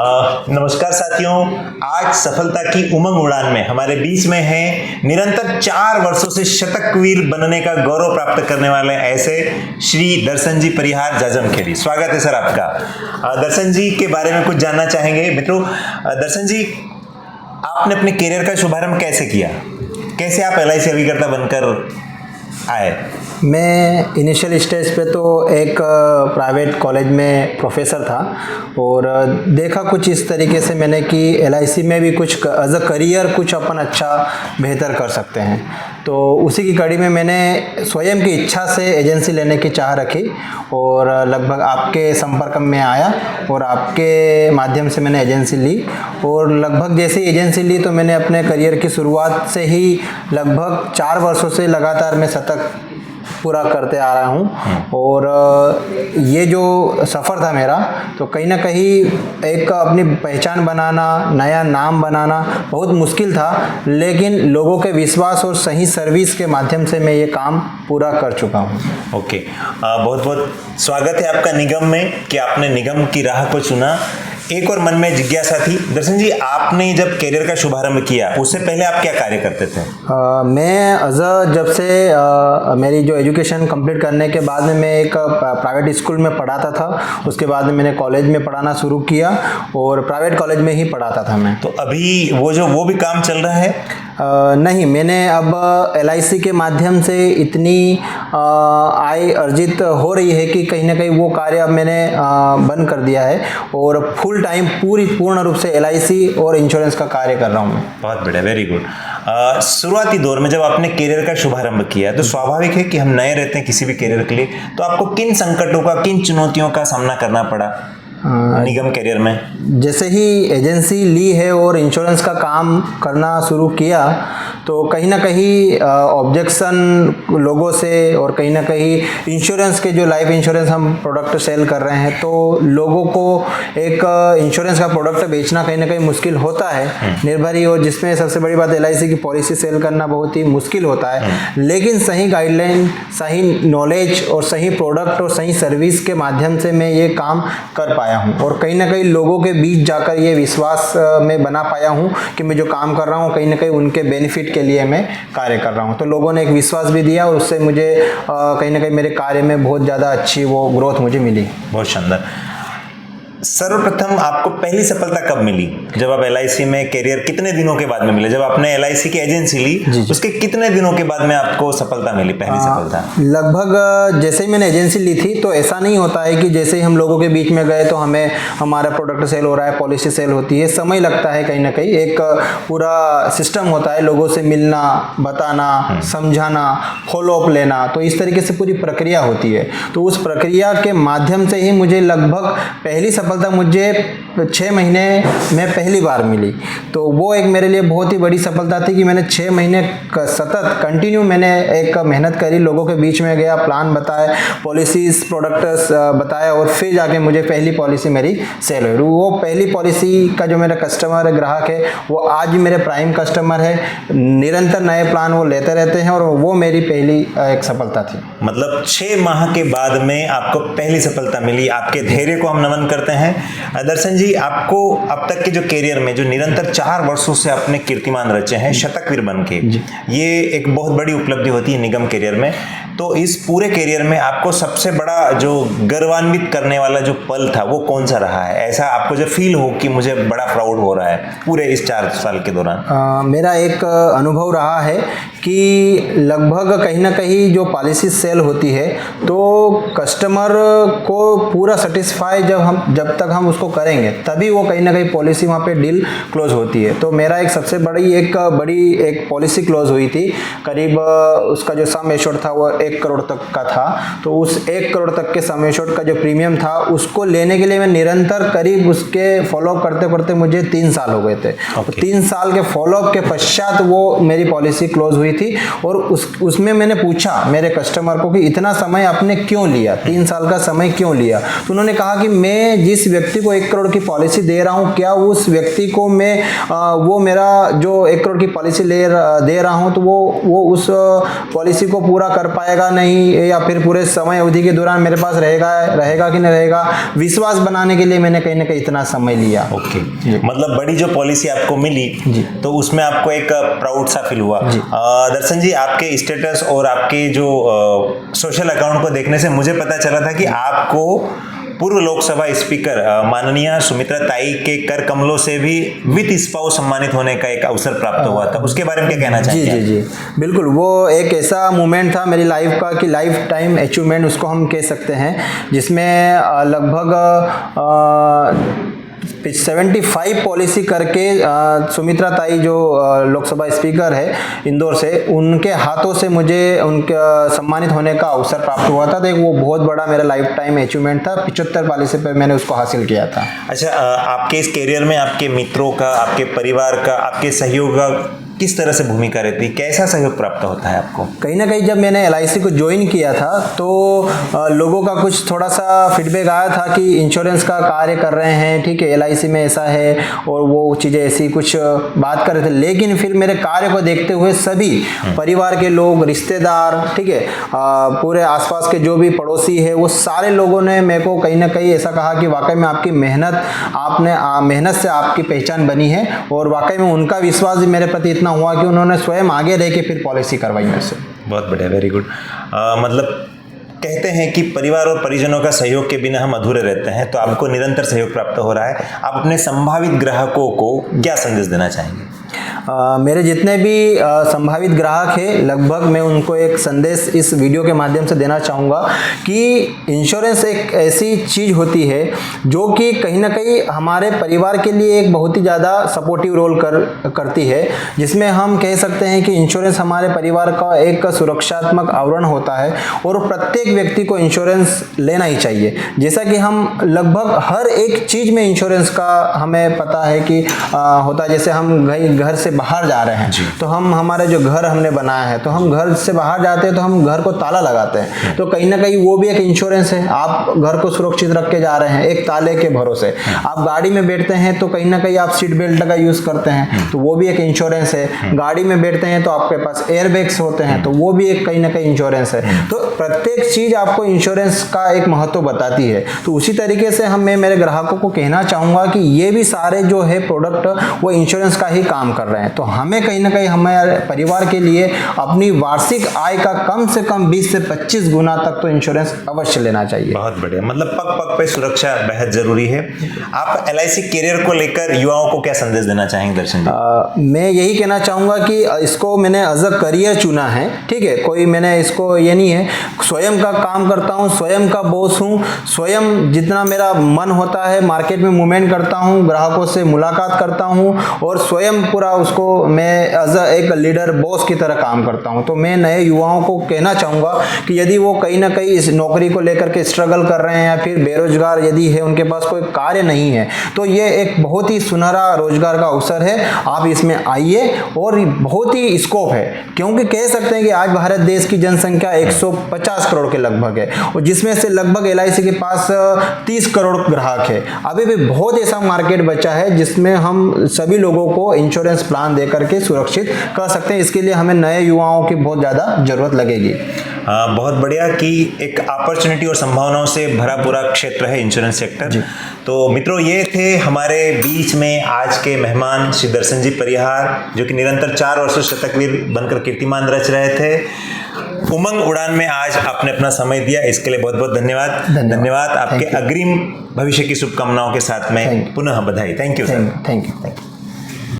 नमस्कार साथियों, आज सफलता की उमंग उड़ान में हमारे बीच में हैं निरंतर 4 वर्षों से शतकवीर बनने का गौरव प्राप्त करने वाले ऐसे श्री दर्शन जी परिहार जाजमखेड़ी। स्वागत है सर आपका। दर्शन जी के बारे में कुछ जानना चाहेंगे मित्रों। दर्शन जी, आपने अपने करियर का शुभारंभ कैसे किया? कैसे आप LIC अभिकर्ता बनकर आए? मैं इनिशियल स्टेज पे तो एक प्राइवेट कॉलेज में प्रोफेसर था और देखा कुछ इस तरीके से मैंने कि LIC में भी कुछ एज अ करियर कुछ अपन अच्छा बेहतर कर सकते हैं। तो उसी की कड़ी में मैंने स्वयं की इच्छा से एजेंसी लेने की चाह रखी और लगभग आपके संपर्क में आया और आपके माध्यम से मैंने एजेंसी ली। और लगभग जैसे ही एजेंसी ली तो मैंने अपने करियर की शुरुआत से ही लगभग 4 वर्षों से लगातार मैं शतक पूरा करते आ रहा हूँ। और ये जो सफ़र था मेरा, तो कहीं ना कहीं एक अपनी पहचान बनाना, नया नाम बनाना बहुत मुश्किल था, लेकिन लोगों के विश्वास और सही सर्विस के माध्यम से मैं ये काम पूरा कर चुका हूँ। ओके, बहुत बहुत स्वागत है आपका निगम में कि आपने निगम की राह को चुना। एक और मन में जिज्ञासा थी, दर्शन जी, आपने जब करियर का शुभारंभ किया उससे पहले आप क्या कार्य करते थे? मैं जब से मेरी जो एजुकेशन कंप्लीट करने के बाद में मैं एक प्राइवेट स्कूल में पढ़ाता था। उसके बाद में मैंने कॉलेज में पढ़ाना शुरू किया और प्राइवेट कॉलेज में ही पढ़ाता था मैं। तो अभी वो भी काम चल रहा है? नहीं, मैंने अब LIC के माध्यम से इतनी आय अर्जित हो रही है कि कहीं ना कहीं वो कार्य अब मैंने बंद कर दिया है और फुल टाइम पूर्ण रूप से LIC और इंश्योरेंस का कार्य कर रहा हूँ मैं। बहुत बढ़िया, वेरी गुड। शुरुआती दौर में जब आपने करियर का शुभारंभ किया तो स्वाभाविक है कि हम नए रहते हैं किसी भी करियर के लिए, तो आपको किन संकटों का, किन चुनौतियों का सामना करना पड़ा निगम करियर में? जैसे ही एजेंसी ली है और इंश्योरेंस का काम करना शुरू किया तो कहीं ना कहीं ऑब्जेक्शन लोगों से और कहीं ना कहीं इंश्योरेंस के जो लाइफ इंश्योरेंस हम प्रोडक्ट सेल कर रहे हैं तो लोगों को एक इंश्योरेंस का प्रोडक्ट बेचना कहीं ना कहीं मुश्किल होता है निर्भरी, और जिसमें सबसे बड़ी बात LIC की पॉलिसी सेल करना बहुत ही मुश्किल होता है। लेकिन सही गाइडलाइन, सही नॉलेज और सही प्रोडक्ट और सही सर्विस के माध्यम से मैं ये काम कर पाया हूँ और कहीं ना कहीं लोगों के बीच जाकर ये विश्वास मैं बना पाया हूँ कि मैं जो काम कर रहा हूँ कहीं ना कहीं उनके बेनिफिट के लिए मैं कार्य कर रहा हूँ। तो लोगों ने एक विश्वास भी दिया और उससे मुझे कहीं ना कहीं मेरे कार्य में बहुत ज़्यादा अच्छी वो ग्रोथ मुझे मिली। बहुत शानदार। सर्वप्रथम आपको पहली सफलता कब मिली? जब आप LIC में करियर कितने दिनों के बाद में मिले? जब आपने LIC की एजेंसी ली उसके कितने दिनों के बाद में आपको सफलता मिली, पहली सफलता? लगभग जैसे ही मैंने एजेंसी ली थी तो ऐसा नहीं होता है कि जैसे ही हम लोगों के बीच में गए तो हमें हमारा प्रोडक्ट सेल हो रहा है, पॉलिसी सेल होती है। समय लगता है, कहीं ना कहीं एक पूरा सिस्टम होता है, लोगों से मिलना, बताना, समझाना, फॉलोअप लेना, तो इस तरीके से पूरी प्रक्रिया होती है। तो उस प्रक्रिया के माध्यम से ही मुझे लगभग पहली सफलता मुझे 6 महीने में पहली बार मिली। तो वो एक मेरे लिए बहुत ही बड़ी सफलता थी कि मैंने 6 महीने सतत कंटिन्यू मैंने एक मेहनत करी, लोगों के बीच में गया, प्लान बताए, पॉलिसीज, प्रोडक्ट्स बताया और फिर जाके मुझे पहली पॉलिसी मेरी सेल हुई। वो पहली पॉलिसी का जो मेरा कस्टमर है, ग्राहक है, वो आज भी मेरे प्राइम कस्टमर है। निरंतर नए प्लान वो लेते रहते हैं और वो मेरी पहली एक सफलता थी। मतलब 6 माह के बाद में आपको पहली सफलता मिली। आपके धैर्य को हम नमन करते हैं। दर्शन जी, आपको अब तक के जो करियर में जो निरंतर 4 वर्षों से अपने कीर्तिमान रचे हैं शतकवीर बन के, ये एक बहुत बड़ी उपलब्धि होती है निगम करियर में। तो इस पूरे करियर में आपको सबसे बड़ा जो गर्वान्वित करने वाला जो पल था वो कौन सा रहा है? ऐसा आपको जो फील हो कि मुझे बड़ा प्राउड हो रहा है पूरे इस 4 साल के दौरान? मेरा एक अनुभव रहा है कि लगभग कहीं ना कहीं जो पॉलिसी सेल होती है तो कस्टमर को पूरा सेटिस्फाई जब तक हम उसको करेंगे तभी वो कहीं ना कहीं पॉलिसी वहाँ पे डील क्लोज होती है। तो मेरा एक सबसे बड़ी एक पॉलिसी क्लोज हुई थी, करीब उसका जो सम एश्योर्ड था वो 1 करोड़ तक का था। तो उस 1 करोड़ तक के सम एश्योर्ड का जो प्रीमियम था उसको लेने के लिए मैं निरंतर करीब उसके फॉलोअप करते करते मुझे 3 साल हो गए थे। तो 3 साल के फॉलोअप के पश्चात वो मेरी पॉलिसी क्लोज हुई हुई थी और उसमें मैंने पूछा मेरे कस्टमर को कि इतना समय आपने क्यों लिया, 3 साल का समय क्यों लिया। तो उन्होंने कहा कि मैं जिस व्यक्ति को 1 करोड़ की पॉलिसी दे रहा हूँ, क्या उस व्यक्ति को मैं वो मेरा जो 1 करोड़ की पॉलिसी दे रहा हूँ तो वो उस पॉलिसी को पूरा कर पाएगा नहीं, या फिर पूरे समय अवधि के दौरान मेरे पास रहेगा कि नहीं रहेगा। विश्वास बनाने के लिए मैंने कहीं ना कहीं इतना समय लिया। ओके, मतलब बड़ी जो पॉलिसी आपको मिली तो उसमें आपको एक प्राउड सा फील हुआ। दर्शन जी, आपके स्टेटस और आपके जो सोशल अकाउंट को देखने से मुझे पता चला था कि आपको पूर्व लोकसभा स्पीकर माननीय सुमित्रा ताई के कर कमलों से भी वित्त स्पाउस सम्मानित होने का एक अवसर प्राप्त हुआ था। उसके बारे में क्या कहना चाहेंगे? जी, बिल्कुल। वो एक ऐसा मोमेंट था मेरी लाइफ का कि लाइफ टाइम अचीवमेंट उसको हम कह सकते हैं, जिसमें लगभग 75 पॉलिसी करके सुमित्रा ताई जो लोकसभा स्पीकर है इंदौर से, उनके हाथों से मुझे उनका सम्मानित होने का अवसर प्राप्त हुआ था। तो एक वो बहुत बड़ा मेरा लाइफ टाइम अचीवमेंट था। 75 पॉलिसी पे मैंने उसको हासिल किया था। अच्छा, आपके इस करियर में आपके मित्रों का, आपके परिवार का, आपके सहयोग का किस तरह से भूमिका रहती है? कैसा सहयोग प्राप्त होता है आपको? कहीं ना कहीं जब मैंने LIC को ज्वाइन किया था तो लोगों का कुछ थोड़ा सा फीडबैक आया था कि इंश्योरेंस का कार्य कर रहे हैं, ठीक है, LIC में ऐसा है और वो चीज़ें ऐसी कुछ बात कर रहे थे। लेकिन फिर मेरे कार्य को देखते हुए सभी परिवार के लोग, रिश्तेदार, ठीक है, पूरे आसपास के जो भी पड़ोसी है, वो सारे लोगों ने मेरे को कहीं ना कहीं ऐसा कहा कि वाकई में आपकी मेहनत से आपकी पहचान बनी है। और वाकई में उनका विश्वास भी मेरे प्रति इतना हुआ कि उन्होंने स्वयं आगे रह के फिर पॉलिसी करवाई मेरे से। बहुत बढ़िया, वेरी गुड। मतलब कहते हैं कि परिवार और परिजनों का सहयोग के बिना हम अधूरे रहते हैं, तो आपको निरंतर सहयोग प्राप्त हो रहा है। आप अपने संभावित ग्राहकों को क्या संदेश देना चाहेंगे? मेरे जितने भी संभावित ग्राहक हैं, लगभग मैं उनको एक संदेश इस वीडियो के माध्यम से देना चाहूँगा कि इंश्योरेंस एक ऐसी चीज़ होती है जो कि कहीं ना कहीं हमारे परिवार के लिए एक बहुत ही ज़्यादा सपोर्टिव रोल करती है, जिसमें हम कह सकते हैं कि इंश्योरेंस हमारे परिवार का एक सुरक्षात्मक आवरण होता है और प्रत्येक व्यक्ति को इंश्योरेंस लेना ही चाहिए। जैसा कि हम लगभग हर एक चीज़ में इंश्योरेंस का हमें पता है कि होता है। जैसे हम घर से बाहर जा रहे हैं तो हम हमारे जो घर हमने बनाया है, तो हम घर से बाहर जाते हैं तो हम घर को ताला लगाते हैं, तो कहीं ना कहीं वो भी एक इंश्योरेंस है। आप घर को सुरक्षित रख के जा रहे हैं एक ताले के भरोसे। आप गाड़ी में बैठते हैं तो कहीं ना कहीं आप सीट बेल्ट का यूज करते हैं, तो वो भी एक इंश्योरेंस है। गाड़ी में बैठते हैं तो आपके पास एयर बैग्स होते हैं, तो वो भी एक कहीं ना कहीं इंश्योरेंस है। तो प्रत्येक चीज आपको इंश्योरेंस का एक महत्व बताती है। तो उसी तरीके से मैं मेरे ग्राहकों को कहना चाहूंगा कि ये भी सारे जो है प्रोडक्ट वो इंश्योरेंस का ही काम कर रहे हैं। तो हमें कहीं ना कहीं हमारे परिवार के लिए अपनी वार्षिक आय का कम से कम 20 से 25 गुना तक तो इंश्योरेंस अवश्य लेना चाहिए। बहुत बढ़िया, मतलब पग पग पे सुरक्षा बेहद जरूरी है। आप LIC कैरियर को लेकर युवाओं को क्या संदेश देना चाहेंगे दर्शन जी? मैं यही कहना चाहूंगा कि इसको मैंने एज अ करियर चुना है, ठीक है, कोई मैंने इसको ये नहीं है, स्वयं का काम करता हूँ, स्वयं का बॉस हूँ, स्वयं जितना मेरा मन होता है मार्केट में मूवमेंट करता हूँ, ग्राहकों से मुलाकात करता हूँ और स्वयं पूरा उसको मैं एज अ एक लीडर बॉस की तरह काम करता हूँ। तो मैं नए युवाओं को कहना चाहूँगा कि यदि वो कहीं ना कहीं इस नौकरी को लेकर के स्ट्रगल कर रहे हैं या फिर बेरोजगार यदि है, उनके पास कोई कार्य नहीं है, तो ये एक बहुत ही सुनहरा रोजगार का अवसर है। आप इसमें आइए और बहुत ही स्कोप है, क्योंकि कह सकते हैं कि आज भारत देश की जनसंख्या 150 करोड़ के लगभग है और जिसमें से लगभग LIC के पास 30 करोड़ ग्राहक है। अभी भी बहुत ऐसा मार्केट बचा है जिसमें हम सभी लोगों को इंश्योरेंस प्लान दे करके सुरक्षित कर सकते हैं। इसके लिए हमें नए युवाओं की बहुत ज़्यादा जरूरत लगेगी। बहुत बढ़िया कि एक अपॉर्चुनिटी और संभावनाओं से भरा पूरा क्षेत्र है इंश्योरेंस सेक्टर। तो मित्रों, ये थे हमारे बीच में आज के मेहमान श्री दर्शन जी परिहार, जो कि निरंतर 4 वर्षों शतकवीर बनकर कीर्तिमान रच रहे थे। उमंग उड़ान में आज आपने अपना समय दिया, इसके लिए बहुत बहुत धन्यवाद। आपके अग्रिम भविष्य की शुभकामनाओं के साथ में पुनः बधाई। Thank you sir. Thank you.